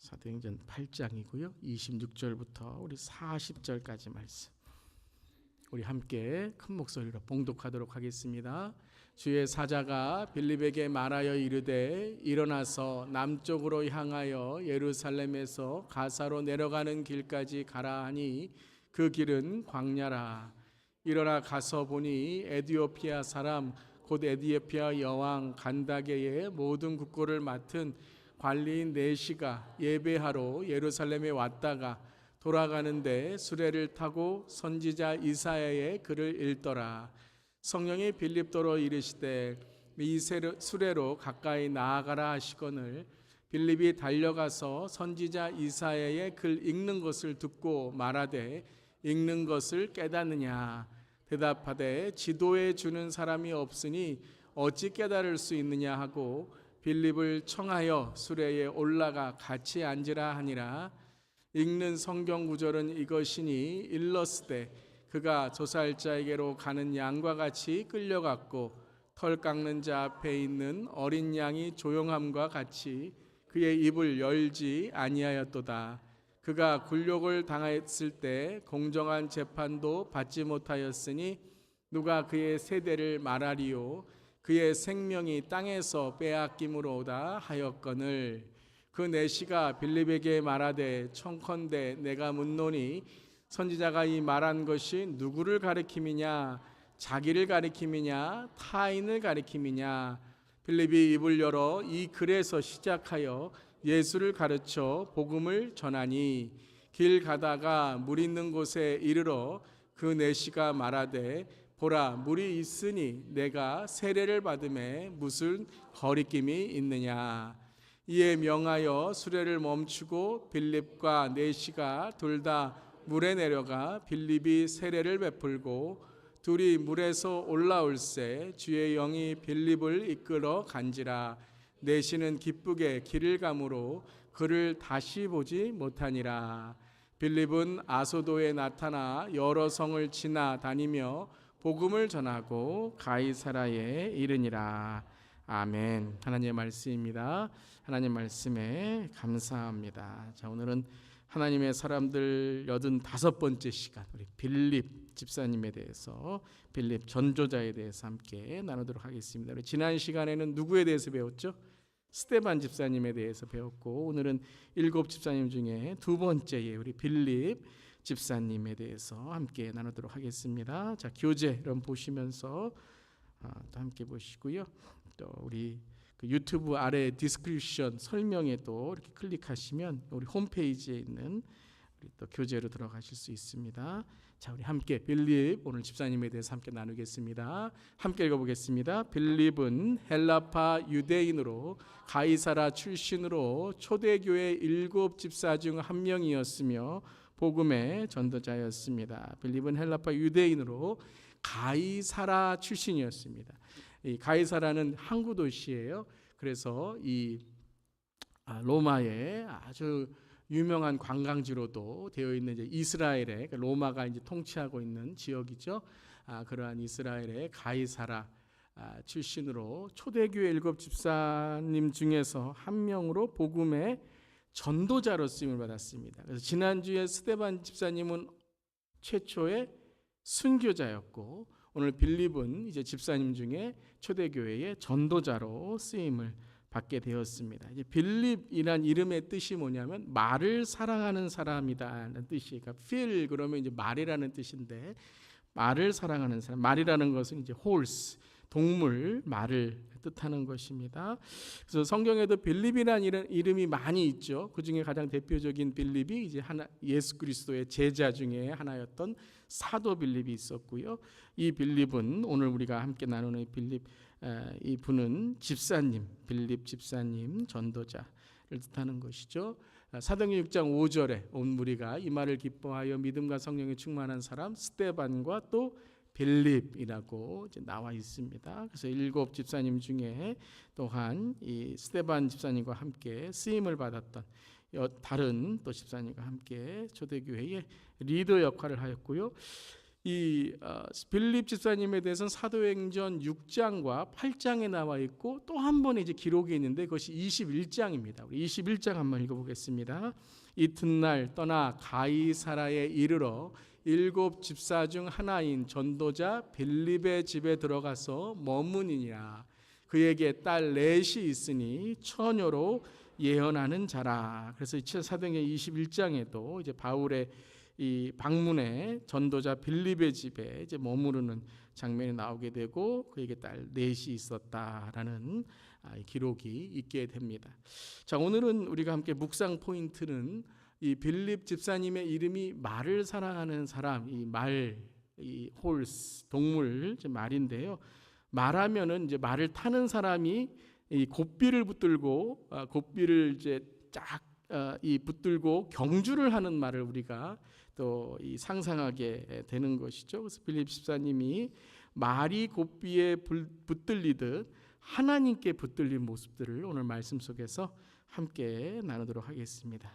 사도행전 8장이고요. 26절부터 우리 40절까지 말씀. 우리 함께 큰 목소리로 봉독하도록 하겠습니다. 주의 사자가 빌립에게 말하여 이르되 일어나서 남쪽으로 향하여 예루살렘에서 가사로 내려가는 길까지 가라 하니 그 길은 광야라. 일어나 가서 보니 에디오피아 사람 곧 에디오피아 여왕 간다게의 모든 국고를 맡은 관리인 네시가 예배하러 예루살렘에 왔다가 돌아가는데 수레를 타고 선지자 이사야의 글을 읽더라. 성령이 빌립도로 이르시되 이 수레로 가까이 나아가라 하시거늘 빌립이 달려가서 선지자 이사야의 글 읽는 것을 듣고 말하되 읽는 것을 깨닫느냐. 대답하되 지도해 주는 사람이 없으니 어찌 깨달을 수 있느냐 하고 빌립을 청하여 수레에 올라가 같이 앉으라 하니라. 읽는 성경 구절은 이것이니 일렀으되 그가 조살자에게로 가는 양과 같이 끌려갔고 털 깎는 자 앞에 있는 어린 양이 조용함과 같이 그의 입을 열지 아니하였도다. 그가 굴욕을 당했을 때 공정한 재판도 받지 못하였으니 누가 그의 세대를 말하리요. 그의 생명이 땅에서 빼앗김으로다 하였거늘 그 네시가 빌립에게 말하되 청컨대 내가 묻노니 선지자가 이 말한 것이 누구를 가리킴이냐 자기를 가리킴이냐 타인을 가리킴이냐. 빌립이 입을 열어 이 글에서 시작하여 예수를 가르쳐 복음을 전하니 길 가다가 물 있는 곳에 이르러 그 네시가 말하되 보라 물이 있으니 내가 세례를 받음에 무슨 거리낌이 있느냐. 이에 명하여 수레를 멈추고 빌립과 네시가 둘 다 물에 내려가 빌립이 세례를 베풀고 둘이 물에서 올라올새 주의 영이 빌립을 이끌어 간지라. 네시는 기쁘게 길을 가므로 그를 다시 보지 못하니라. 빌립은 아소도에 나타나 여러 성을 지나 다니며 복음을 전하고 가이사라에 이르니라. 아멘. 하나님의 말씀입니다. 하나님 말씀에 감사합니다. 자, 오늘은 하나님의 사람들 85번째 시간 우리 빌립 집사님에 대해서 빌립 전도자에 대해서 함께 나누도록 하겠습니다. 우리 지난 시간에는 누구에 대해서 배웠죠? 스데반 집사님에 대해서 배웠고 오늘은 7 집사님 중에 두 번째에 우리 빌립 집사님에 대해서 함께 나누도록 하겠습니다. 자, 교재 여러분 보시면서 또 함께 보시고요. 또 우리 그 유튜브 아래 디스크립션 설명에 또 이렇게 클릭하시면 우리 홈페이지에 있는 우리 또 교재로 들어가실 수 있습니다. 자, 우리 함께 빌립 오늘 집사님에 대해서 함께 나누겠습니다. 함께 읽어보겠습니다. 빌립은 헬라파 유대인으로 가이사라 출신으로 초대교회 7 집사 중 한 명이었으며 복음의 전도자였습니다. 빌립은 헬라파 유대인으로 가이사라 출신이었습니다. 이 가이사라는 항구 도시예요. 그래서 이 로마의 아주 유명한 관광지로도 되어 있는 이제 이스라엘의 로마가 이제 통치하고 있는 지역이죠. 그러한 이스라엘의 가이사라 출신으로 초대교회 7 집사님 중에서 한 명으로 복음의 전도자로 쓰임을 받았습니다. 그래서 지난주에 스데반 집사님은 최초의 순교자였고 오늘 빌립은 이제 집사님 중에 초대교회의 전도자로 쓰임을 받게 되었습니다. 이제 빌립이란 이름의 뜻이 뭐냐면 말을 사랑하는 사람이다라는 뜻이에요. 그러니까 필 그러면 이제 말이라는 뜻인데 말을 사랑하는 사람. 말이라는 것은 이제 horse 동물 말을 뜻하는 것입니다. 그래서 성경에도 빌립이라는 이름이 많이 있죠. 그 중에 가장 대표적인 빌립이 이제 예수 그리스도의 제자 중에 하나였던 사도 빌립이 있었고요. 이 빌립은 오늘 우리가 함께 나누는 빌립 이 분은 집사님, 빌립 집사님 전도자를 뜻하는 것이죠. 사도행전 6장 5절에 온 무리가 이 말을 기뻐하여 믿음과 성령에 충만한 사람 스데반과 또 빌립이라고 이제 나와 있습니다. 그래서 7 집사님 중에 또한 이 스데반 집사님과 함께 쓰임을 받았던 다른 또 집사님과 함께 초대교회의 리더 역할을 하였고요. 빌립 집사님에 대해서는 사도행전 6장과 8장에 나와 있고 또 한 번의 이제 기록이 있는데 그것이 21장입니다. 우리 21장 한번 읽어보겠습니다. 이튿날 떠나 가이사라에 이르러 7 집사 중 하나인 전도자 빌립의 집에 들어가서 머무니니라. 그에게 딸 넷이 있으니 처녀로 예언하는 자라. 그래서 사도행전 21장에도 이제 바울의 이 방문에 전도자 빌립의 집에 이제 머무르는 장면이 나오게 되고 그에게 딸 넷이 있었다라는 기록이 있게 됩니다. 자, 오늘은 우리가 함께 묵상 포인트는 이 빌립 집사님의 이름이 말을 사랑하는 사람, 이 홀스 동물 말인데요. 말하면은 이제 말을 타는 사람이 이 곱비를 붙들고 곱비를 이제 이 붙들고 경주를 하는 말을 우리가 또 이 상상하게 되는 것이죠. 그래서 빌립 집사님이 말이 곱비에 붙들리듯 하나님께 붙들린 모습들을 오늘 말씀 속에서 함께 나누도록 하겠습니다.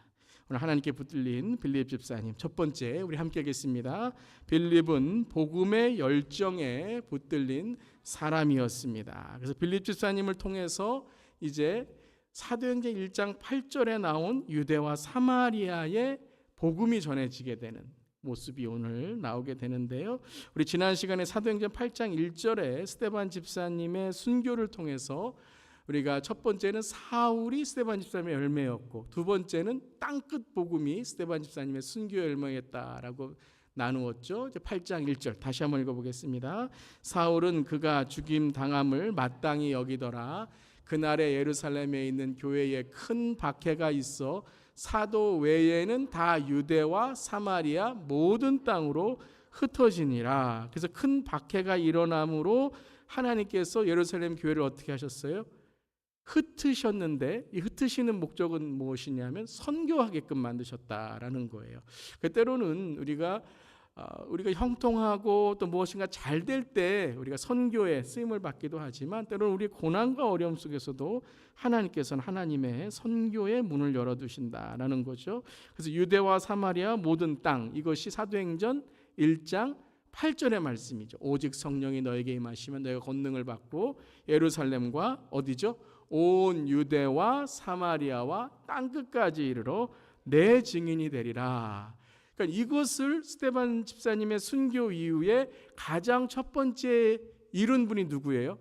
오늘 하나님께 붙들린 빌립 집사님 첫 번째 우리 함께 하겠습니다. 빌립은 복음의 열정에 붙들린 사람이었습니다. 그래서 빌립 집사님을 통해서 이제 사도행전 1장 8절에 나온 유대와 사마리아의 복음이 전해지게 되는 모습이 오늘 나오게 되는데요. 우리 지난 시간에 사도행전 8장 1절에 스데반 집사님의 순교를 통해서 우리가 첫 번째는 사울이 스데반 집사님의 열매였고 두 번째는 땅끝 복음이 스데반 집사님의 순교의 열매였다라고 나누었죠. 이제 8장 1절 다시 한번 읽어보겠습니다. 사울은 그가 죽임 당함을 마땅히 여기더라. 그날에 예루살렘에 있는 교회에 큰 박해가 있어 사도 외에는 다 유대와 사마리아 모든 땅으로 흩어지니라. 그래서 큰 박해가 일어남으로 하나님께서 예루살렘 교회를 어떻게 하셨어요? 흩으셨는데 이 흩으시는 목적은 무엇이냐면 선교하게끔 만드셨다라는 거예요. 때로는 우리가 형통하고 또 무엇인가 잘 될 때 우리가 선교에 쓰임을 받기도 하지만 때로는 우리 고난과 어려움 속에서도 하나님께서는 하나님의 선교의 문을 열어두신다라는 거죠. 그래서 유대와 사마리아 모든 땅 이것이 사도행전 1장 8절의 말씀이죠. 오직 성령이 너에게 임하시면 너희가 권능을 받고 예루살렘과 어디죠? 온 유대와 사마리아와 땅끝까지 이르러 내 증인이 되리라. 그러니까 이것을 스데반 집사님의 순교 이후에 가장 첫 번째 이룬 분이 누구예요?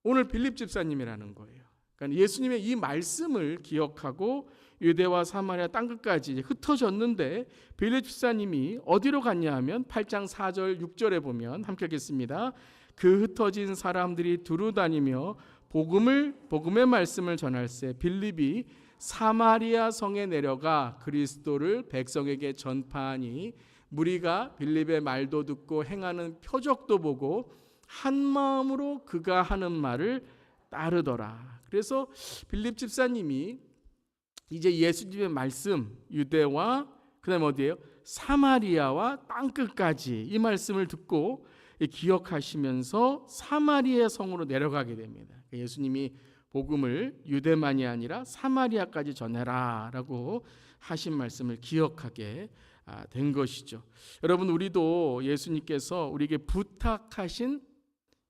오늘 빌립 집사님이라는 거예요. 그러니까 예수님의 이 말씀을 기억하고 유대와 사마리아 땅끝까지 흩어졌는데 빌립 집사님이 어디로 갔냐 하면 8장 4절 6절에 보면 함께 읽겠습니다. 그 흩어진 사람들이 두루 다니며 복음의 말씀을 전할세 빌립이 사마리아 성에 내려가 그리스도를 백성에게 전파하니 무리가 빌립의 말도 듣고 행하는 표적도 보고 한 마음으로 그가 하는 말을 따르더라. 그래서 빌립 집사님이 이제 예수님의 말씀 유대와 그다음에 어디예요? 사마리아와 땅끝까지 이 말씀을 듣고 기억하시면서 사마리아 성으로 내려가게 됩니다. 예수님이 복음을 유대만이 아니라 사마리아까지 전해라라고 하신 말씀을 기억하게 된 것이죠. 여러분 우리도 예수님께서 우리에게 부탁하신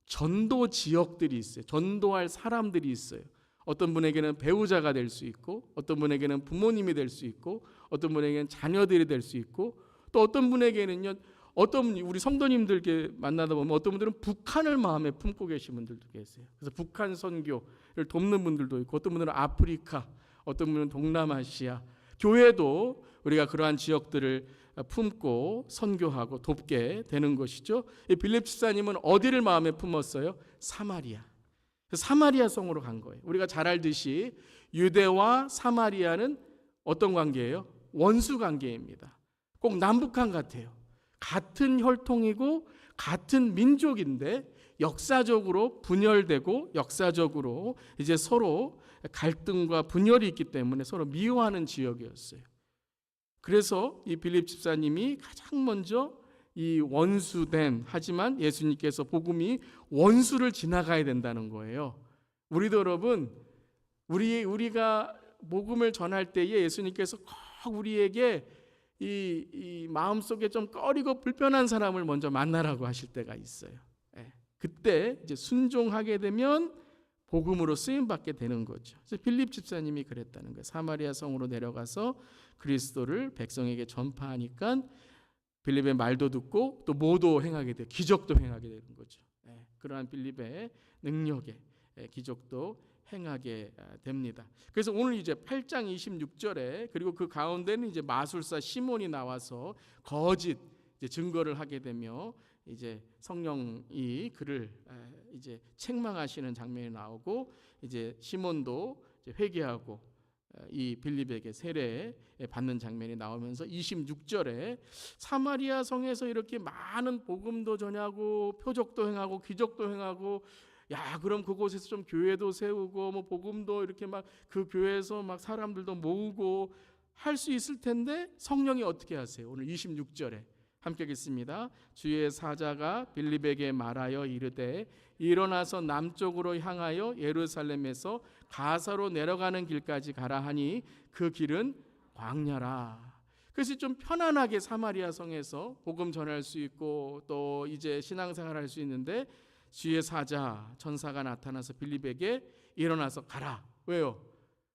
전도 지역들이 있어요. 전도할 사람들이 있어요. 어떤 분에게는 배우자가 될 수 있고 어떤 분에게는 부모님이 될 수 있고 어떤 분에게는 자녀들이 될 수 있고 또 어떤 분에게는요 어떤 우리 성도님들께 만나다 보면 어떤 분들은 북한을 마음에 품고 계신 분들도 계세요. 그래서 북한 선교를 돕는 분들도 있고 어떤 분들은 아프리카, 어떤 분은 동남아시아 교회도 우리가 그러한 지역들을 품고 선교하고 돕게 되는 것이죠. 빌립 집사님은 어디를 마음에 품었어요? 사마리아. 사마리아 성으로 간 거예요. 우리가 잘 알듯이 유대와 사마리아는 어떤 관계예요? 원수 관계입니다. 꼭 남북한 같아요. 같은 혈통이고 같은 민족인데 역사적으로 분열되고 역사적으로 이제 서로 갈등과 분열이 있기 때문에 서로 미워하는 지역이었어요. 그래서 이 빌립 집사님이 가장 먼저 이 원수된 하지만 예수님께서 복음이 원수를 지나가야 된다는 거예요. 우리도 여러분 우리가 복음을 전할 때에 예수님께서 꼭 우리에게 이 마음속에 좀 꺼리고 불편한 사람을 먼저 만나라고 하실 때가 있어요. 그때 이제 순종하게 되면 복음으로 쓰임 받게 되는 거죠. 그래서 빌립 집사님이 그랬다는 거예요. 사마리아 성으로 내려가서 그리스도를 백성에게 전파하니까 빌립의 말도 듣고 또 모도 행하게 돼요. 기적도 행하게 되는 거죠. 그러한 빌립의 능력에 기적도 행하게 됩니다. 그래서 오늘 이제 8장 26절에 그리고 그 가운데는 이제 마술사 시몬이 나와서 거짓 이제 증거를 하게 되며 이제 성령이 그를 이제 책망하시는 장면이 나오고 이제 시몬도 이제 회개하고 이 빌립에게 세례 받는 장면이 나오면서 26절에 사마리아 성에서 이렇게 많은 복음도 전하고 표적도 행하고 기적도 행하고 야 그럼 그곳에서 좀 교회도 세우고 뭐 복음도 이렇게 막 그 교회에서 막 사람들도 모으고 할 수 있을 텐데 성령이 어떻게 하세요? 오늘 26절에 함께 읽겠습니다. 주의 사자가 빌립에게 말하여 이르되 일어나서 남쪽으로 향하여 예루살렘에서 가사로 내려가는 길까지 가라 하니 그 길은 광야라. 그래서 좀 편안하게 사마리아 성에서 복음 전할 수 있고 또 이제 신앙생활 할 수 있는데 주의 사자 천사가 나타나서 빌립에게 일어나서 가라. 왜요?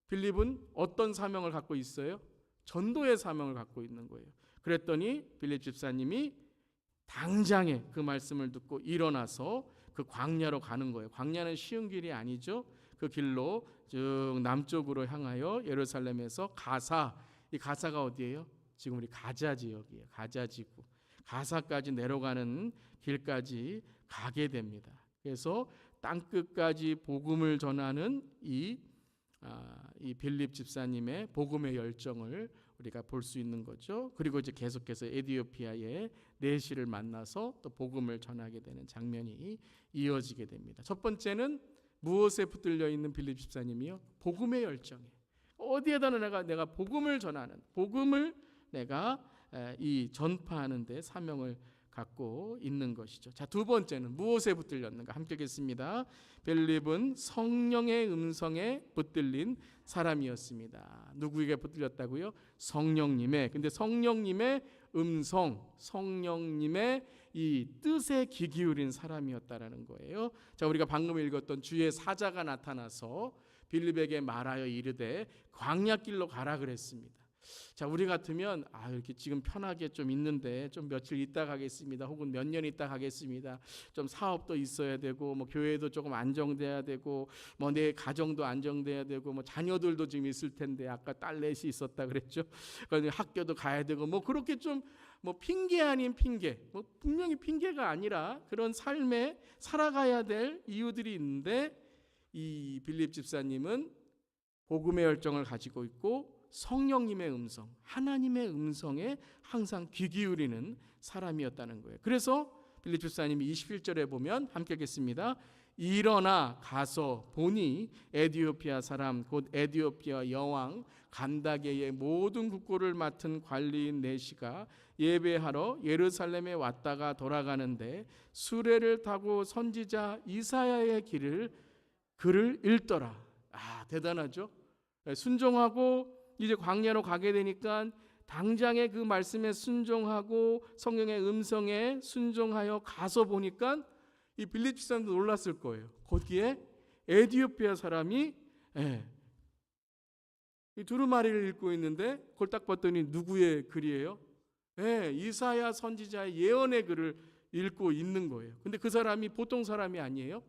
빌립은 어떤 사명을 갖고 있어요? 전도의 사명을 갖고 있는 거예요. 그랬더니 빌립 집사님이 당장에 그 말씀을 듣고 일어나서 그 광야로 가는 거예요. 광야는 쉬운 길이 아니죠. 그 길로 쭉 남쪽으로 향하여 예루살렘에서 가사, 이 가사가 어디예요? 지금 우리 가자 지역이에요. 가자 지구. 가사까지 내려가는 길까지 가게 됩니다. 그래서 땅끝까지 복음을 전하는 이 빌립 집사님의 복음의 열정을 우리가 볼 수 있는 거죠. 그리고 이제 계속해서 에티오피아의 내시를 만나서 또 복음을 전하게 되는 장면이 이어지게 됩니다. 첫 번째는 무엇에 붙들려 있는 빌립 집사님이요? 복음의 열정에 어디에다 내가 복음을 전하는 복음을 내가 이 전파하는 데 사명을 갖고 있는 것이죠. 자, 두 번째는 무엇에 붙들렸는가? 함께 읽겠습니다. 빌립은 성령의 음성에 붙들린 사람이었습니다. 누구에게 붙들렸다고요? 성령님의. 근데 성령님의 음성, 성령님의 이 뜻에 귀 기울인 사람이었다라는 거예요. 자, 우리가 방금 읽었던 주의 사자가 나타나서 빌립에게 말하여 이르되 광야길로 가라 그랬습니다. 자, 우리 같으면 이렇게 지금 편하게 좀 있는데 좀 며칠 있다 가겠습니다. 혹은 몇 년 있다 가겠습니다. 좀 사업도 있어야 되고 뭐 교회도 조금 안정돼야 되고 뭐 내 가정도 안정돼야 되고 뭐 자녀들도 지금 있을 텐데 아까 딸 넷이 있었다 그랬죠. 그래서 학교도 가야 되고 뭐 그렇게 좀 뭐 핑계 아닌 핑계, 뭐 분명히 핑계가 아니라 그런 삶에 살아가야 될 이유들이 있는데 이 빌립 집사님은 복음의 열정을 가지고 있고 성령님의 음성, 하나님의 음성에 항상 귀 기울이는 사람이었다는 거예요. 그래서 빌립 집사님이 21절에 보면 함께 읽겠습니다. 일어나 가서 보니 에티오피아 사람 곧 에티오피아 여왕 간다게의 모든 국고를 맡은 관리인 내시가 예배하러 예루살렘에 왔다가 돌아가는데 수레를 타고 선지자 이사야의 글을 읽더라. 대단하죠. 순종하고 이제 광야로 가게 되니까 당장에 그 말씀에 순종하고 성령의 음성에 순종하여 가서 보니까 이 빌립 집사님도 놀랐을 거예요. 거기에 에티오피아 사람이 이 두루마리를 읽고 있는데 그걸 딱 봤더니 누구의 글이에요? 이사야 선지자의 예언의 글을 읽고 있는 거예요. 근데 그 사람이 보통 사람이 아니에요.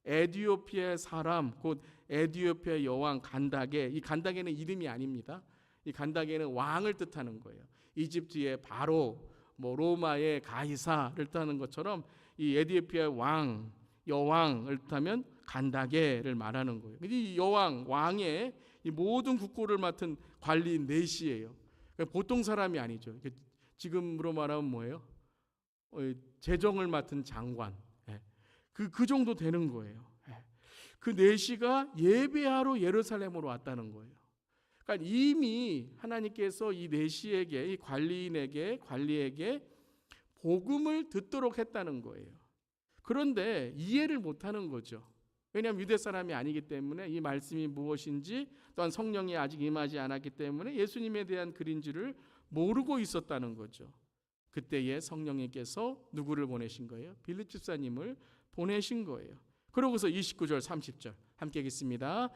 에티오피아의 사람 곧 에티오피아 여왕 간다게. 이 간다게는 이름이 아닙니다. 이 간다게는 왕을 뜻하는 거예요. 이집트의 바로, 뭐 로마의 가이사를 뜻하는 것처럼 이 에티오피아 왕, 여왕을 뜻하면 간다게를 말하는 거예요. 이 여왕, 왕의 이 모든 국고를 맡은 관리인 내시예요. 보통 사람이 아니죠. 지금으로 말하면 뭐예요? 재정을 맡은 장관. 그 정도 되는 거예요. 그 내시가 예배하러 예루살렘으로 왔다는 거예요. 그러니까 이미 하나님께서 이 내시에게, 이 관리에게 복음을 듣도록 했다는 거예요. 그런데 이해를 못하는 거죠. 왜냐하면 유대 사람이 아니기 때문에 이 말씀이 무엇인지 또한 성령이 아직 임하지 않았기 때문에 예수님에 대한 글인 줄을 모르고 있었다는 거죠. 그때에 성령님께서 누구를 보내신 거예요? 빌립 집사님을 보내신 거예요. 그러고서 29절 30절 함께 읽겠습니다.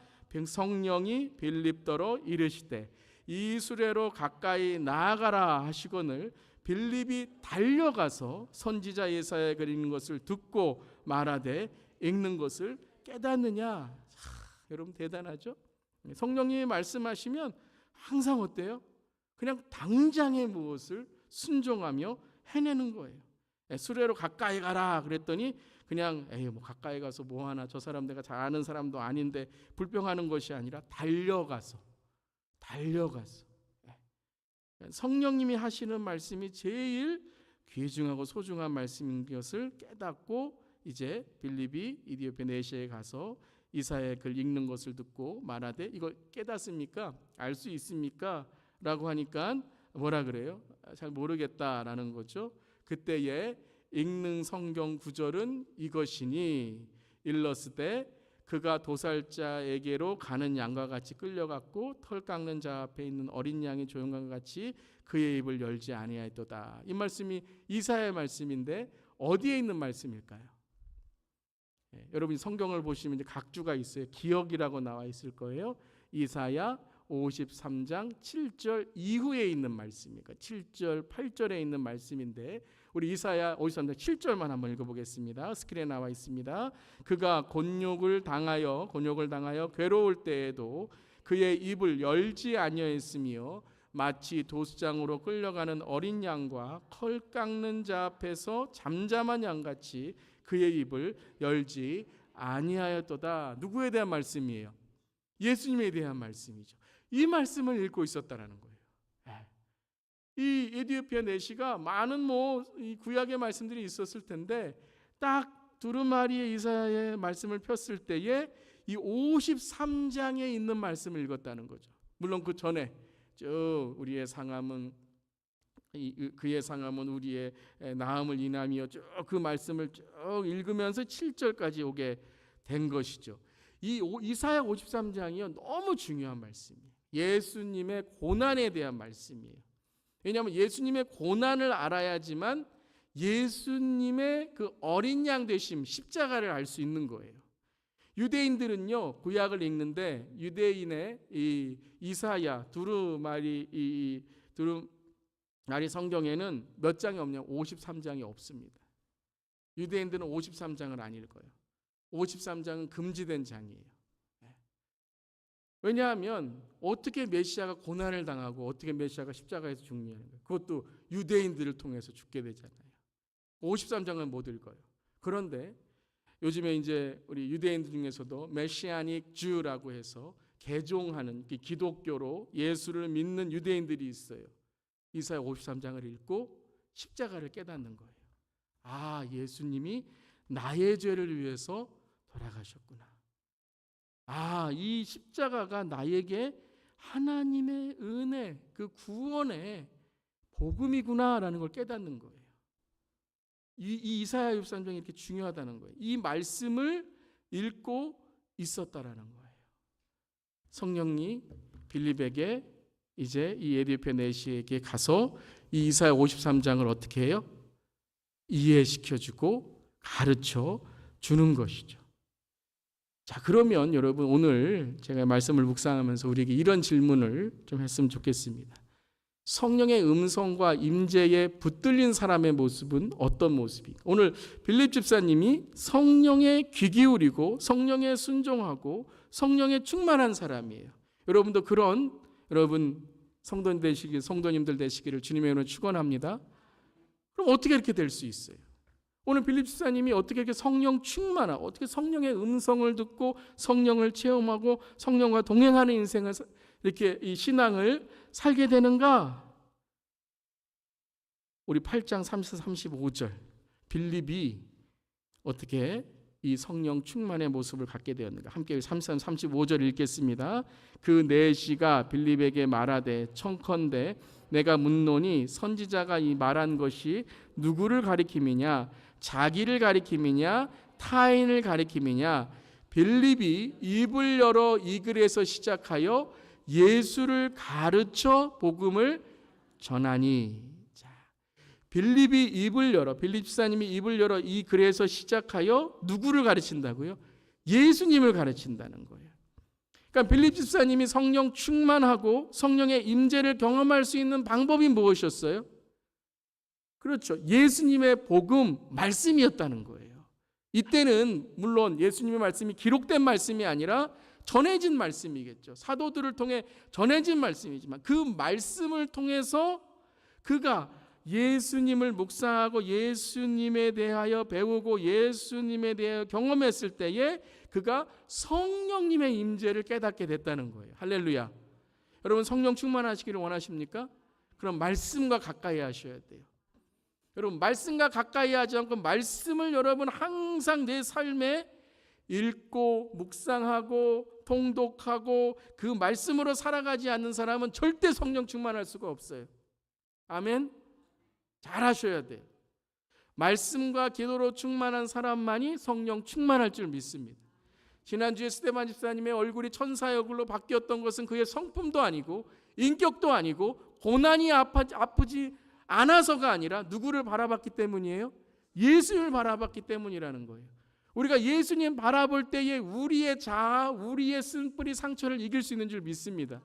성령이 빌립더러 이르시되 이수레로 가까이 나아가라 하시거늘 빌립이 달려가서 선지자 예사야 그리는 것을 듣고 말하되 읽는 것을 깨닫느냐. 여러분 대단하죠? 성령님이 말씀하시면 항상 어때요? 그냥 당장의 무엇을 순종하며 해내는 거예요. 수레로 가까이 가라 그랬더니 그냥 뭐 가까이 가서 뭐 하나, 저 사람 내가 잘 아는 사람도 아닌데 불평하는 것이 아니라 달려가서 성령님이 하시는 말씀이 제일 귀중하고 소중한 말씀인 것을 깨닫고 이제 빌립이 이디오피아 내시에 가서 이사야의 글 읽는 것을 듣고 말하되 이거 깨닫습니까? 알 수 있습니까? 라고 하니까 뭐라 그래요? 잘 모르겠다라는 거죠. 그때에 읽는 성경 구절은 이것이니 일러스되 그가 도살자에게로 가는 양과 같이 끌려갔고 털 깎는 자 앞에 있는 어린 양이 조용한 것 같이 그의 입을 열지 아니하였도다. 이 말씀이 이사야의 말씀인데 어디에 있는 말씀일까요? 여러분이 성경을 보시면 이제 각주가 있어요. 기억이라고 나와 있을 거예요. 이사야 53장 7절 이후에 있는 말씀이니까 7절 8절에 있는 말씀인데 우리 이사야 53장 7절만 한번 읽어보겠습니다. 스크린에 나와 있습니다. 그가 곤욕을 당하여 괴로울 때에도 그의 입을 열지 아니하였으며 마치 도수장으로 끌려가는 어린 양과 털 깎는 자 앞에서 잠잠한 양같이 그의 입을 열지 아니하였도다. 누구에 대한 말씀이에요? 예수님에 대한 말씀이죠. 이 말씀을 읽고 있었다라는 거예요. 이 에디오피아 내시가 많은 이 구약의 말씀들이 있었을 텐데 딱 두루마리의 이사야의 말씀을 폈을 때에 이 53장에 있는 말씀을 읽었다는 거죠. 물론 그 전에 우리의 상함은 그의 상함은 우리의 나음을 인함이여 쭉 그 말씀을 쭉 읽으면서 7절까지 오게 된 것이죠. 이 이사야 53장이요 너무 중요한 말씀이에요. 예수님의 고난에 대한 말씀이에요. 왜냐하면 예수님의 고난을 알아야지만 예수님의 그 어린 양 되심 십자가를 알 수 있는 거예요. 유대인들은요 구약을 읽는데 유대인의 이 이사야 두루마리 성경에는 몇 장이 없냐면 53장이 없습니다. 유대인들은 53장을 안 읽어요. 53장은 금지된 장이에요. 왜냐하면 어떻게 메시아가 고난을 당하고 어떻게 메시아가 십자가에서 죽느냐는 거예요. 그것도 유대인들을 통해서 죽게 되잖아요. 53장은 못 읽어요. 그런데 요즘에 이제 우리 유대인들 중에서도 메시아닉 주라고 해서 개종하는 기독교로 예수를 믿는 유대인들이 있어요. 이사야 53장을 읽고 십자가를 깨닫는 거예요. 아, 예수님이 나의 죄를 위해서 돌아가셨구나. 아, 이 십자가가 나에게 하나님의 은혜, 그 구원의 복음이구나라는 걸 깨닫는 거예요. 이 이사야 63장이 이렇게 중요하다는 거예요. 이 말씀을 읽고 있었다라는 거예요. 성령이 빌립에게 이제 이 에디오피아 내시에게 가서 이 이사야 53장을 어떻게 해요? 이해시켜주고 가르쳐 주는 것이죠. 자, 그러면 여러분 오늘 제가 말씀을 묵상하면서 우리에게 이런 질문을 좀 했으면 좋겠습니다. 성령의 음성과 임재에 붙들린 사람의 모습은 어떤 모습인가? 오늘 빌립 집사님이 성령에 귀 기울이고 성령에 순종하고 성령에 충만한 사람이에요. 여러분도 그런 여러분 성도님들 되시기를 주님의 이름으로 축원합니다. 그럼 어떻게 이렇게 될 수 있어요? 오늘 빌립 집사님이 어떻게 이렇게 성령 충만하고 어떻게 성령의 음성을 듣고 성령을 체험하고 성령과 동행하는 인생을 이렇게 이 신앙을 살게 되는가? 우리 8장 35절 빌립이 어떻게 이 성령 충만의 모습을 갖게 되었는가? 함께 35절 읽겠습니다. 그 내시가 빌립에게 말하되 청컨대 내가 묻노니 선지자가 이 말한 것이 누구를 가리킴이냐? 자기를 가리킴이냐? 타인을 가리킴이냐? 빌립이 입을 열어 이 글에서 시작하여 예수를 가르쳐 복음을 전하니. 자, 빌립 집사님이 입을 열어 이 글에서 시작하여 누구를 가르친다고요? 예수님을 가르친다는 거예요. 그러니까 빌립 집사님이 성령 충만하고 성령의 임재를 경험할 수 있는 방법이 무엇이었어요? 그렇죠. 예수님의 복음, 말씀이었다는 거예요. 이때는 물론 예수님의 말씀이 기록된 말씀이 아니라 전해진 말씀이겠죠. 사도들을 통해 전해진 말씀이지만 그 말씀을 통해서 그가 예수님을 묵상하고 예수님에 대하여 배우고 예수님에 대하여 경험했을 때에 그가 성령님의 임재를 깨닫게 됐다는 거예요. 할렐루야. 여러분 성령 충만하시기를 원하십니까? 그럼 말씀과 가까이 하셔야 돼요. 여러분 말씀과 가까이 하지 않고 말씀을 여러분 항상 내 삶에 읽고 묵상하고 통독하고 그 말씀으로 살아가지 않는 사람은 절대 성령 충만할 수가 없어요. 아멘. 잘 하셔야 돼요. 말씀과 기도로 충만한 사람만이 성령 충만할 줄 믿습니다. 지난주에 스데반 집사님의 얼굴이 천사의 얼굴로 바뀌었던 것은 그의 성품도 아니고 인격도 아니고 고난이 아프지 않아서가 아니라 누구를 바라봤기 때문이에요? 예수님을 바라봤기 때문이라는 거예요. 우리가 예수님 바라볼 때에 우리의 자아, 우리의 쓴뿌리 상처를 이길 수 있는 줄 믿습니다.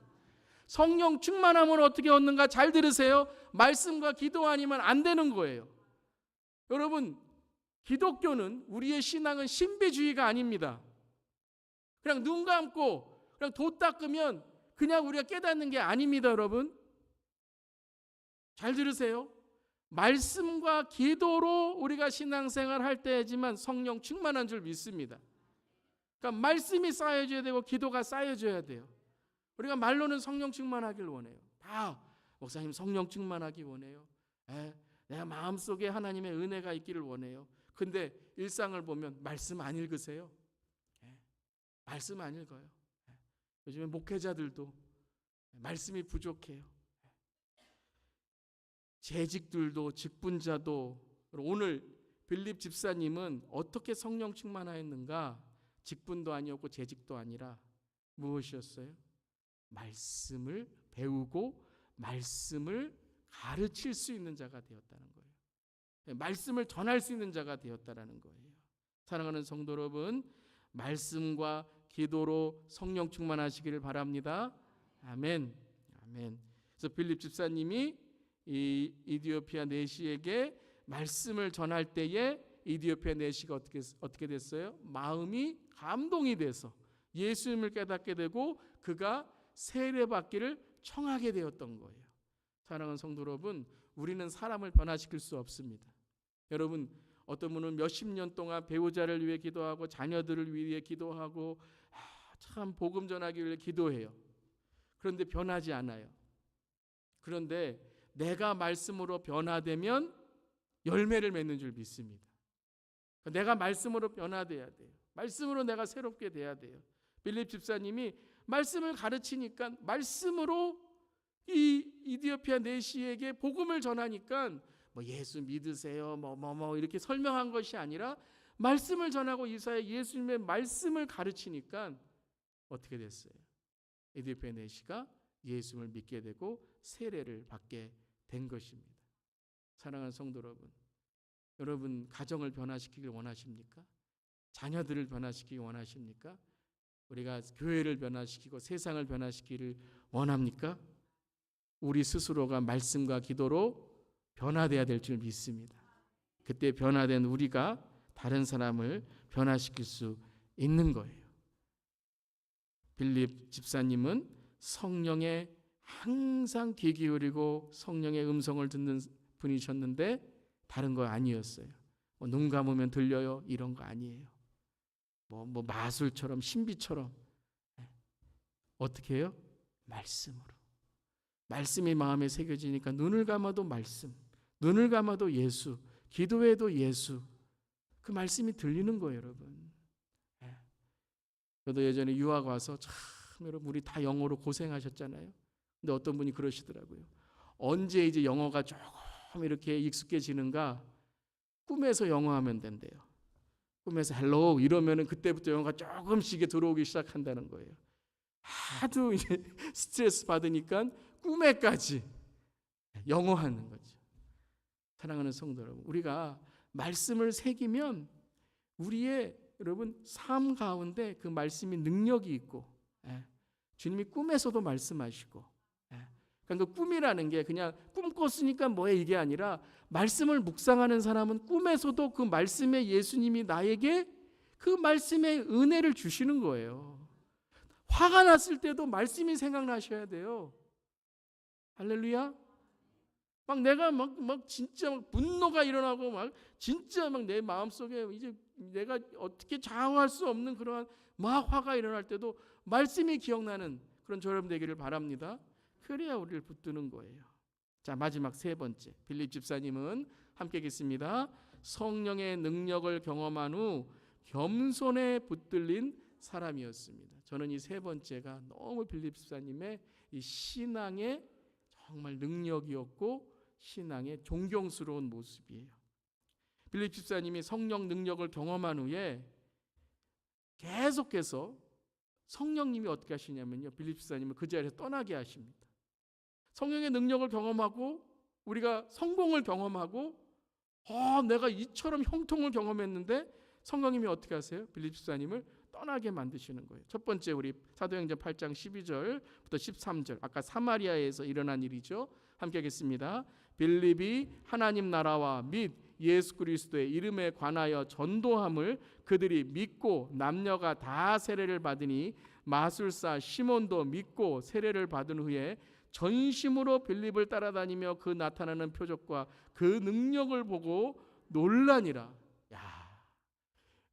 성령 충만함을 어떻게 얻는가? 잘 들으세요. 말씀과 기도 아니면 안 되는 거예요. 여러분 기독교는 우리의 신앙은 신비주의가 아닙니다. 그냥 눈 감고 그냥 도 닦으면 그냥 우리가 깨닫는 게 아닙니다. 여러분 잘 들으세요. 말씀과 기도로 우리가 신앙생활 할 때지만 성령 충만한 줄 믿습니다. 그러니까 말씀이 쌓여져야 되고 기도가 쌓여져야 돼요. 우리가 말로는 성령 충만하길 원해요. 목사님 성령 충만하기 원해요. 내가 마음속에 하나님의 은혜가 있기를 원해요. 근데 일상을 보면 말씀 안 읽으세요? 말씀 안 읽어요. 요즘에 목회자들도 말씀이 부족해요. 재직들도 직분자도. 오늘 빌립 집사님은 어떻게 성령 충만하였는가? 직분도 아니었고 재직도 아니라 무엇이었어요? 말씀을 배우고 말씀을 가르칠 수 있는 자가 되었다는 거예요. 말씀을 전할 수 있는 자가 되었다는 거예요. 사랑하는 성도 여러분, 말씀과 기도로 성령 충만하시기를 바랍니다. 아멘. 아멘. 그래서 빌립 집사님이 이 이디오피아 내시에게 말씀을 전할 때에 이디오피아 내시가 어떻게 됐어요? 마음이 감동이 돼서 예수님을 깨닫게 되고 그가 세례받기를 청하게 되었던 거예요. 사랑하는 성도 여러분, 우리는 사람을 변화시킬 수 없습니다. 여러분 어떤 분은 몇십 년 동안 배우자를 위해 기도하고 자녀들을 위해 기도하고 참 복음 전하기 위해 기도해요. 그런데 변하지 않아요. 그런데 내가 말씀으로 변화되면 열매를 맺는 줄 믿습니다. 내가 말씀으로 변화돼야 돼요. 말씀으로 내가 새롭게 돼야 돼요. 빌립 집사님이 말씀을 가르치니까 말씀으로 이 이디오피아 내시에게 복음을 전하니까 예수 믿으세요 이렇게 설명한 것이 아니라 말씀을 전하고 이사야 예수님의 말씀을 가르치니까 어떻게 됐어요? 이디오피아 내시가 예수를 믿게 되고 세례를 받게 된 것입니다. 사랑하는 성도 여러분, 여러분 가정을 변화시키길 원하십니까? 자녀들을 변화시키기 원하십니까? 우리가 교회를 변화시키고 세상을 변화시키기를 원합니까? 우리 스스로가 말씀과 기도로 변화돼야 될 줄 믿습니다. 그때 변화된 우리가 다른 사람을 변화시킬 수 있는 거예요. 빌립 집사님은 성령에 항상 귀 기울이고 성령의 음성을 듣는 분이셨는데 다른 거 아니었어요. 눈 감으면 들려요 이런 거 아니에요. 마술처럼 신비처럼. 어떻게 해요? 말씀으로. 말씀이 마음에 새겨지니까 눈을 감아도 말씀, 눈을 감아도 예수, 기도해도 예수. 그 말씀이 들리는 거예요, 여러분. 저도 예전에 유학 와서 참 여러분 우리 다 영어로 고생하셨잖아요. 근데 어떤 분이 그러시더라고요. 언제 이제 영어가 조금 이렇게 익숙해지는가? 꿈에서 영어하면 된대요. 꿈에서 헬로 이러면은 그때부터 영어가 조금씩 들어오기 시작한다는 거예요. 하도 이제 스트레스 받으니까 꿈에까지 영어하는 거죠. 사랑하는 성도 여러분, 우리가 말씀을 새기면 우리의 여러분 삶 가운데 그 말씀이 능력이 있고, 주님이 꿈에서도 말씀하시고, 그러니까 그 꿈이라는 게 그냥 꿈 꿨으니까 뭐야 이게 아니라, 말씀을 묵상하는 사람은 꿈에서도 그 말씀에 예수님이 나에게 그 말씀의 은혜를 주시는 거예요. 화가 났을 때도 말씀이 생각나셔야 돼요. 할렐루야. 막 내가 막 진짜 막 분노가 일어나고 막 진짜 막 내 마음속에 이제 내가 어떻게 장황할 수 없는 그러한 막 화가 일어날 때도 말씀이 기억나는 그런 저럼 되기를 바랍니다. 그래야 우리를 붙드는 거예요. 자, 마지막 세 번째, 빌립 집사님은 함께 읽겠습니다. 성령의 능력을 경험한 후 겸손에 붙들린 사람이었습니다. 저는 이 세 번째가 너무 빌립 집사님의 이 신앙의 정말 능력이었고 신앙의 존경스러운 모습이에요. 빌립 집사님이 성령 능력을 경험한 후에 계속해서 성령님이 어떻게 하시냐면요, 빌립 집사님을 그 자리에서 떠나게 하십니다. 성령의 능력을 경험하고 우리가 성공을 경험하고 내가 이처럼 형통을 경험했는데 성령님이 어떻게 하세요? 빌립 집사님을 떠나게 만드시는 거예요. 첫 번째, 우리 사도행전 8장 12절부터 13절, 아까 사마리아에서 일어난 일이죠. 함께 하겠습니다. 빌립이 하나님 나라와 및 예수 그리스도의 이름에 관하여 전도함을 그들이 믿고 남녀가 다 세례를 받으니 마술사 시몬도 믿고 세례를 받은 후에 전심으로 빌립을 따라다니며 그 나타나는 표적과 그 능력을 보고 놀라니라.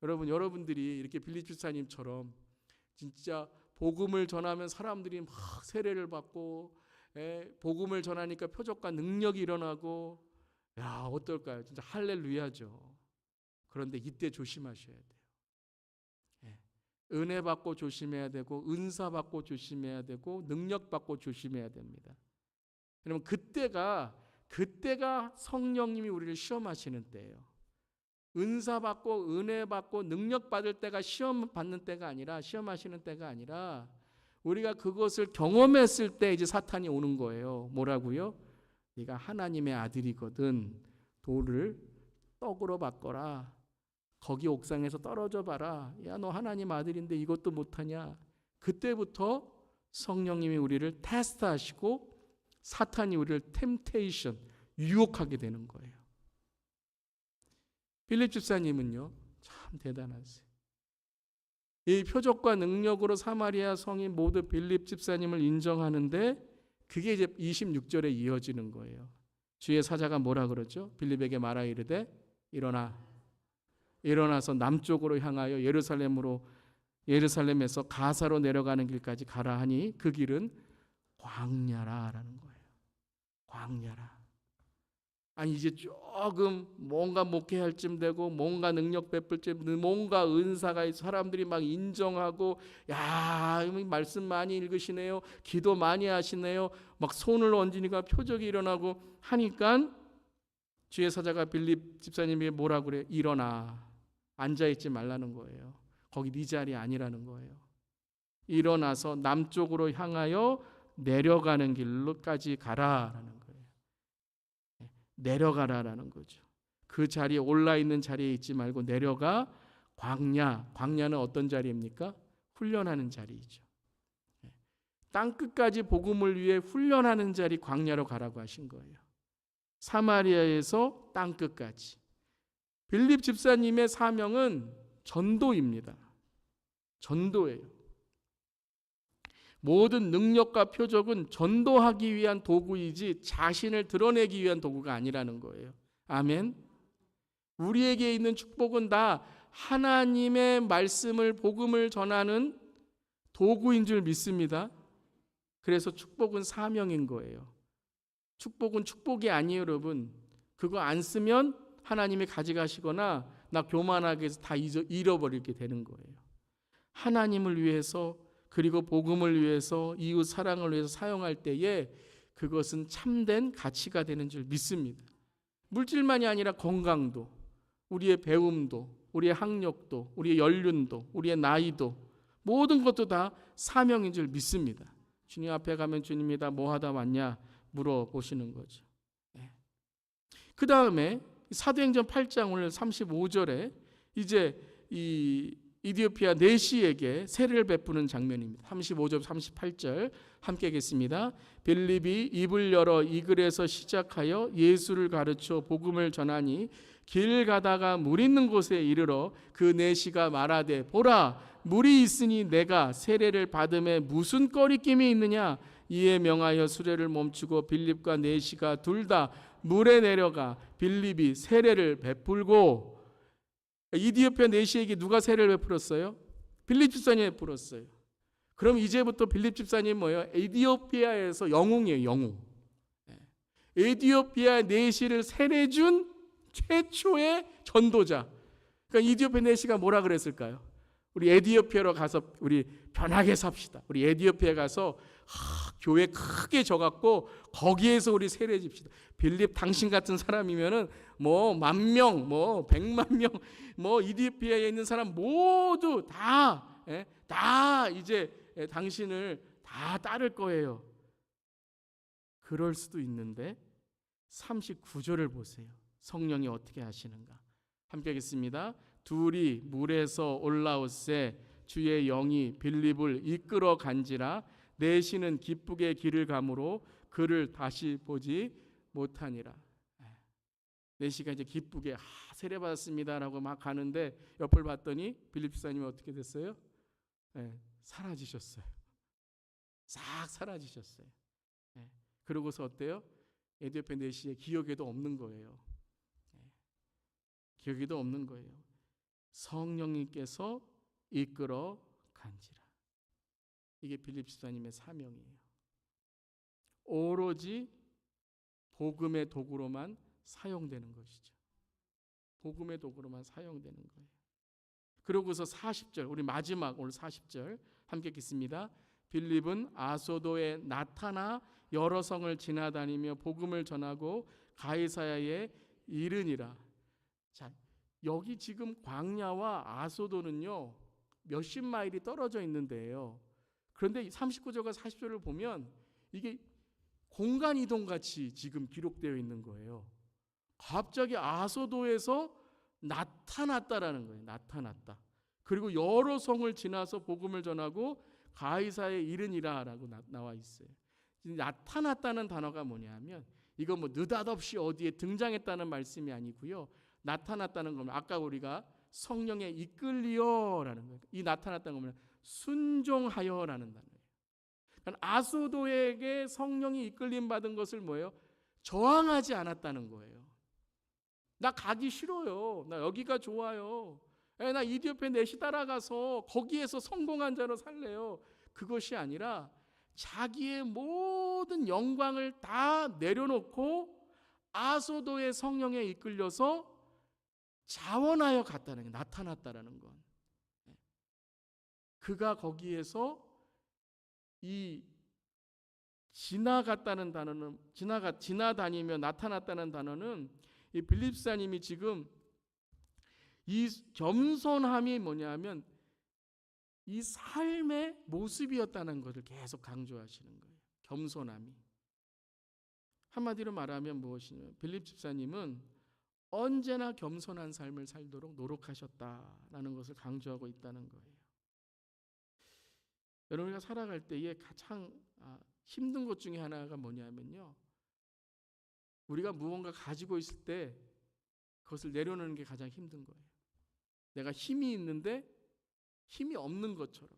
여러분들이 이렇게 빌립 집사님처럼 진짜 복음을 전하면 사람들이 막 세례를 받고, 복음을 전하니까 표적과 능력이 일어나고, 어떨까요? 진짜 할렐루야죠. 그런데 이때 조심하셔야 돼요. 은혜 받고 조심해야 되고, 은사 받고 조심해야 되고, 능력 받고 조심해야 됩니다. 여러분, 그때가 성령님이 우리를 시험하시는 때예요. 은사 받고 은혜 받고 능력 받을 때가 시험 받는 때가 아니라, 시험하시는 때가 아니라, 우리가 그것을 경험했을 때 이제 사탄이 오는 거예요. 뭐라고요? 네가 하나님의 아들이거든 돌을 떡으로 바꿔라. 거기 옥상에서 떨어져 봐라. 야, 너 하나님 아들인데 이것도 못하냐? 그때부터 성령님이 우리를 테스트하시고 사탄이 우리를 템테이션, 유혹하게 되는 거예요. 빌립 집사님은요, 참 대단하세요. 이 표적과 능력으로 사마리아 성인 모두 빌립 집사님을 인정하는데, 그게 이제 26절에 이어지는 거예요. 주의 사자가 뭐라 그러죠? 빌립에게 말하 이르되 일어나서 남쪽으로 향하여 예루살렘에서 가사로 내려가는 길까지 가라 하니 그 길은 광야라라는 거예요. 광야라. 아니, 이제 조금 뭔가 목회할 쯤 되고 뭔가 능력 베풀 쯤, 뭔가 은사가 사람들이 막 인정하고, 야, 말씀 많이 읽으시네요, 기도 많이 하시네요, 막 손을 얹으니까 표적이 일어나고 하니까 주의 사자가 빌립 집사님이 뭐라 그래요? 일어나. 앉아있지 말라는 거예요. 거기 네 자리 아니라는 거예요. 일어나서 남쪽으로 향하여 내려가는 길로까지 가라라는 거예요. 내려가라라는 거죠. 그 자리에 올라있는 자리에 있지 말고 내려가. 광야는 어떤 자리입니까? 훈련하는 자리이죠. 땅끝까지 복음을 위해 훈련하는 자리, 광야로 가라고 하신 거예요. 사마리아에서 땅끝까지. 빌립 집사님의 사명은 전도입니다. 전도예요. 모든 능력과 표적은 전도하기 위한 도구이지 자신을 드러내기 위한 도구가 아니라는 거예요. 아멘. 우리에게 있는 축복은 다 하나님의 말씀을, 복음을 전하는 도구인 줄 믿습니다. 그래서 축복은 사명인 거예요. 축복은 축복이 아니에요, 여러분. 그거 안 쓰면 하나님이 가져가시거나 나 교만하게 해서 다 잃어버리게 되는 거예요. 하나님을 위해서, 그리고 복음을 위해서, 이웃 사랑을 위해서 사용할 때에 그것은 참된 가치가 되는 줄 믿습니다. 물질만이 아니라 건강도, 우리의 배움도, 우리의 학력도, 우리의 연륜도, 우리의 나이도, 모든 것도 다 사명인 줄 믿습니다. 주님 앞에 가면 주님이 다 뭐 하다 왔냐 물어보시는 거죠. 그 다음에 사도행전 8장 오늘 35절에 이제 이 이디오피아 내시에게 세례를 베푸는 장면입니다. 35절 38절 함께 읽겠습니다. 빌립이 입을 열어 이 글에서 시작하여 예수를 가르쳐 복음을 전하니 길 가다가 물 있는 곳에 이르러 그 내시가 말하되 보라 물이 있으니 내가 세례를 받음에 무슨 꺼리낌이 있느냐. 이에 명하여 수레를 멈추고 빌립과 내시가 둘 다 물에 내려가 빌립이 세례를 베풀고. 이디오피아 내시에게 누가 세례를 베풀었어요? 빌립 집사님이 베풀었어요. 그럼 이제부터 빌립 집사님 뭐예요? 에디오피아에서 영웅이에요. 영웅. 에디오피아 내시를 세례준 최초의 전도자. 그러니까 이디오피아 내시가 뭐라 그랬을까요? 우리 에디오피아로 가서 우리 편하게 삽시다. 우리 에디오피아 가서 교회 크게 져갖고 거기에서 우리 세례 줍시다. 빌립 당신 같은 사람이면은 뭐 10,000명, 뭐 1,000,000명, 뭐 이디오피아에 있는 사람 모두 다 이제 당신을 다 따를 거예요. 그럴 수도 있는데 39절을 보세요. 성령이 어떻게 하시는가? 함께 하겠습니다. 둘이 물에서 올라오세 주의 영이 빌립을 이끌어 간지라 내시는 기쁘게 길을 가므로 그를 다시 보지 못하니라. 내시가 이제 기쁘게 세례 받았습니다라고 막 가는데 옆을 봤더니 빌립 집사님이 어떻게 됐어요? 사라지셨어요. 싹 사라지셨어요. 그러고서 어때요? 에디오피아 내시의 기억에도 없는 거예요. 기억에도 없는 거예요. 성령님께서 이끌어 간지라. 이게 빌립 집사님의 사명이에요. 오로지 복음의 도구로만 사용되는 것이죠. 복음의 도구로만 사용되는 거예요. 그러고서 40절, 우리 마지막 오늘 40절 함께 읽겠습니다. 빌립은 아소도에 나타나 여러 성을 지나다니며 복음을 전하고 가이사야에 이르니라. 자, 여기 지금 광야와 아소도는요 몇십 마일이 떨어져 있는데요. 그런데 39절과 40절을 보면 이게 공간 이동 같이 지금 기록되어 있는 거예요. 갑자기 아소도에서 나타났다라는 거예요. 나타났다. 그리고 여러 성을 지나서 복음을 전하고 가이사에 이르니라라고 나와 있어요. 나타났다는 단어가 뭐냐면 이거 뭐 느닷없이 어디에 등장했다는 말씀이 아니고요. 나타났다는 거면 아까 우리가 성령에 이끌리어라는 거예요. 이 나타났다는 거면 순종하여라는 단어예요. 그러니까 아소도에게 성령이 이끌림 받은 것을 뭐예요? 저항하지 않았다는 거예요. 나 가기 싫어요. 나 여기가 좋아요. 나 이디오피아 내시 따라가서 거기에서 성공한 자로 살래요. 그것이 아니라 자기의 모든 영광을 다 내려놓고 아소도의 성령에 이끌려서 자원하여 갔다는 게 나타났다라는 건. 그가 거기에서 이 지나갔다는 단어는 지나다니며 나타났다는 단어는 이 빌립사님이 지금 이 겸손함이 뭐냐면 이 삶의 모습이었다는 것을 계속 강조하시는 거예요. 겸손함이. 한마디로 말하면 무엇이냐면 빌립 집사님은 언제나 겸손한 삶을 살도록 노력하셨다라는 것을 강조하고 있다는 거예요. 여러분, 우리가 살아갈 때에 가장 힘든 것 중에 하나가 뭐냐면요, 우리가 무언가 가지고 있을 때 그것을 내려놓는 게 가장 힘든 거예요. 내가 힘이 있는데 힘이 없는 것처럼,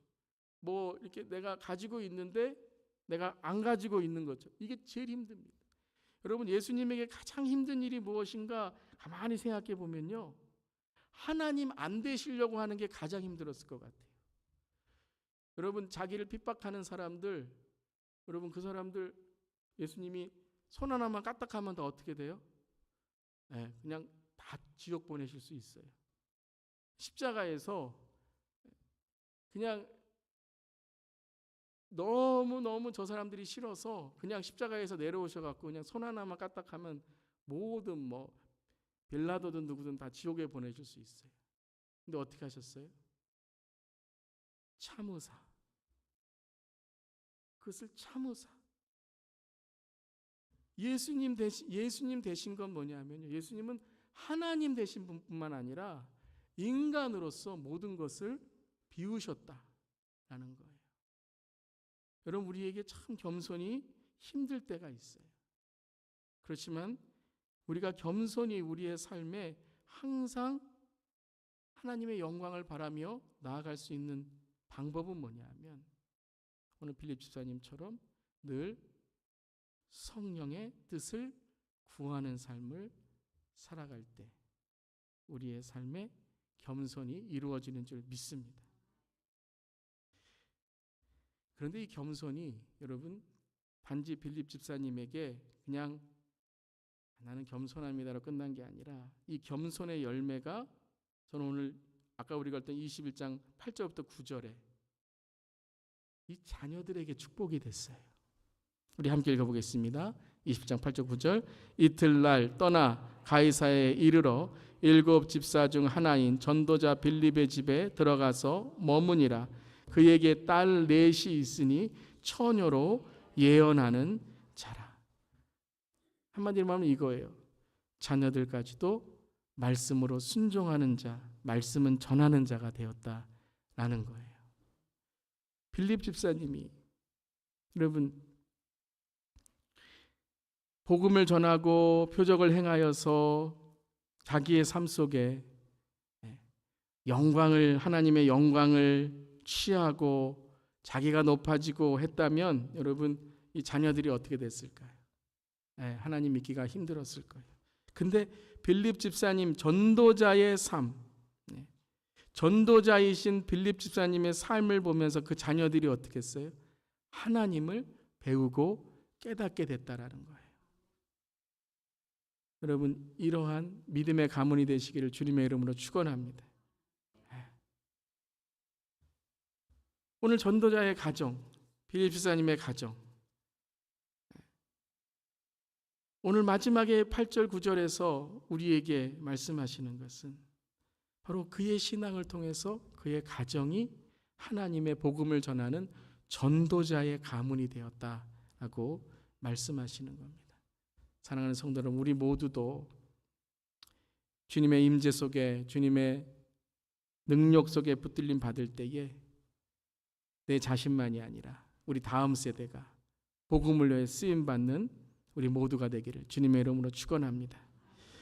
뭐 이렇게 내가 가지고 있는데 내가 안 가지고 있는 것처럼, 이게 제일 힘듭니다. 여러분, 예수님에게 가장 힘든 일이 무엇인가 가만히 생각해 보면요, 하나님 안 되시려고 하는 게 가장 힘들었을 것 같아요. 여러분, 자기를 핍박하는 사람들, 여러분 그 사람들 예수님이 손 하나만 까딱하면 다 어떻게 돼요? 그냥 다 지옥 보내실 수 있어요. 십자가에서 그냥 너무 저 사람들이 싫어서 그냥 십자가에서 내려오셔갖고 그냥 손 하나만 까딱하면 모든 뭐 빌라도든 누구든 다 지옥에 보내줄 수 있어요. 근데 어떻게 하셨어요? 참으사. 그것을 참으사. 예수님 되신 건 뭐냐면요, 예수님은 하나님 되신 분뿐만 아니라 인간으로서 모든 것을 비우셨다라는 거예요. 여러분, 우리에게 참 겸손이 힘들 때가 있어요. 그렇지만 우리가 겸손히 우리의 삶에 항상 하나님의 영광을 바라며 나아갈 수 있는 방법은 뭐냐면, 오늘 빌립 집사님처럼 늘 성령의 뜻을 구하는 삶을 살아갈 때 우리의 삶에 겸손이 이루어지는 줄 믿습니다. 그런데 이 겸손이 여러분 단지 빌립 집사님에게 그냥 나는 겸손합니다로 끝난 게 아니라, 이 겸손의 열매가 저는 오늘 아까 우리가 읽었던 21장 8절부터 9절에 이 자녀들에게 축복이 됐어요. 우리 함께 읽어보겠습니다. 20장 8절 9절. 이틀날 떠나 가이사에 이르러 7 집사 중 하나인 전도자 빌립의 집에 들어가서 머무니라. 그에게 딸 넷이 있으니 처녀로 예언하는 자라. 한마디로 말하면 이거예요. 자녀들까지도 말씀으로 순종하는 자, 말씀은 전하는 자가 되었다라는 거예요. 빌립 집사님이 여러분 복음을 전하고 표적을 행하여서 자기의 삶 속에 하나님의 영광을 취하고 자기가 높아지고 했다면 여러분 이 자녀들이 어떻게 됐을까요? 하나님 믿기가 힘들었을 거예요. 근데 빌립 집사님 전도자의 삶, 전도자이신 빌립 집사님의 삶을 보면서 그 자녀들이 어떻게 했어요? 하나님을 배우고 깨닫게 됐다라는 거예요. 여러분 이러한 믿음의 가문이 되시기를 주님의 이름으로 축원합니다. 오늘 전도자의 가정, 빌립 집사님의 가정, 오늘 마지막에 8절 9절에서 우리에게 말씀하시는 것은 바로 그의 신앙을 통해서 그의 가정이 하나님의 복음을 전하는 전도자의 가문이 되었다라고 말씀하시는 겁니다. 사랑하는 성도 여러분, 우리 모두도 주님의 임재 속에, 주님의 능력 속에 붙들림 받을 때에 내 자신만이 아니라 우리 다음 세대가 복음을 위해 쓰임 받는 우리 모두가 되기를 주님의 이름으로 축원합니다.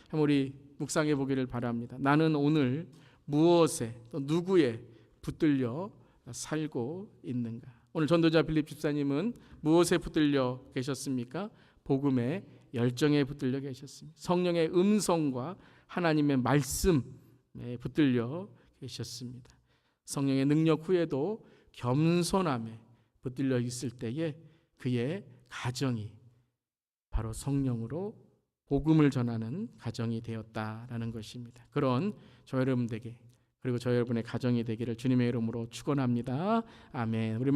한번 우리 묵상해 보기를 바랍니다. 나는 오늘 무엇에 또 누구에 붙들려 살고 있는가? 오늘 전도자 빌립 집사님은 무엇에 붙들려 계셨습니까? 복음의 열정에 붙들려 계셨습니다. 성령의 음성과 하나님의 말씀에 붙들려 계셨습니다. 성령의 능력 후에도 겸손함에 붙들려 있을 때에 그의 가정이 바로 성령으로 복음을 전하는 가정이 되었다라는 것입니다. 그런 저 여러분에게 그리고 저 여러분의 가정이 되기를 주님의 이름으로 축원합니다. 아멘. 우리